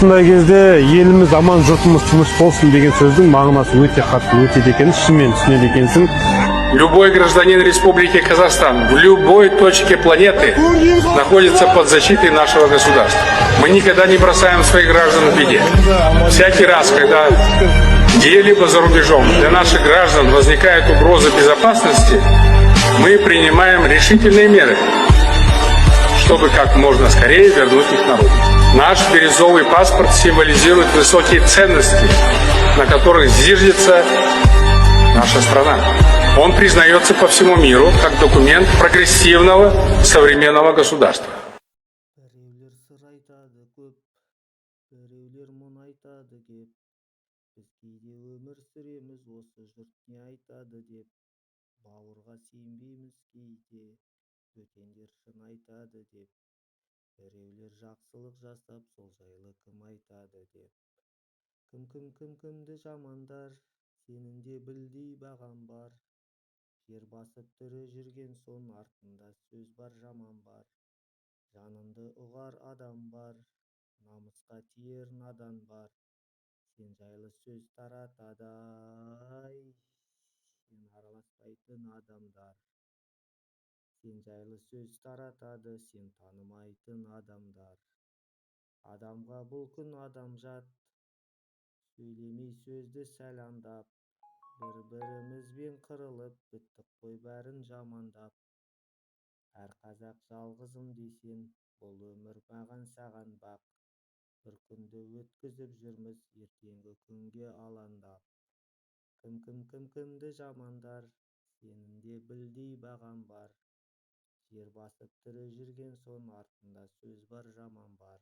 осындай кезде елimiz аман, жұртымыз тыныш болсын деген сөздің мағынасы өте қатты өтеді екен, шынымен түсінеді екенсің. Любой гражданин Республики Казахстан в любой точке планеты находится под защитой нашего государства. Мы никогда не бросаем своих граждан в беде. Всякий раз, когда где-либо за рубежом для наших граждан возникает угроза безопасности, мы принимаем решительные меры, чтобы как можно скорее вернуть их на родину. Наш бирюзовый паспорт символизирует высокие ценности, на которых зиждется наша страна. Он признается по всему миру как документ прогрессивного современного государства. Біреулер сыр айтады көп, біреулер мұң айтады кеп. Біз кейде өмір сүреміз осы жұрт не айтады деп. Бауырға сенбейміз кейде, бөтендер шын айтады деп. Біреулер жақсылық жасап сол жайлы кім айтады деп. Кімді жамандар, сенің де білдей бағам бар. Жер басып тірі жүрген соң артында сөз бар жаман бар. Жаныңды ұғар адам бар, намысқа тиер надан бар. Сен жайлы сөз таратады ай, сен араласпайтын адамдар. Сен жайлы сөз таратады, сен танымайтын адамдар. Адамға бұл күн адам жат, сөйлемей сөзді сәл андап. Бір-бірімізбен қырылып, біттік қой бәрін жамандап. Әр қазақ жалғызым десен, бұл өмір маған саған бақ. Бір күнді өткізіп жүрміз, ертеңгі күнге алаңдап. Кімді жамандар, сенің де білдей бағам бар. Жер басып тірі жүрген соң артында сөз бар жаман бар.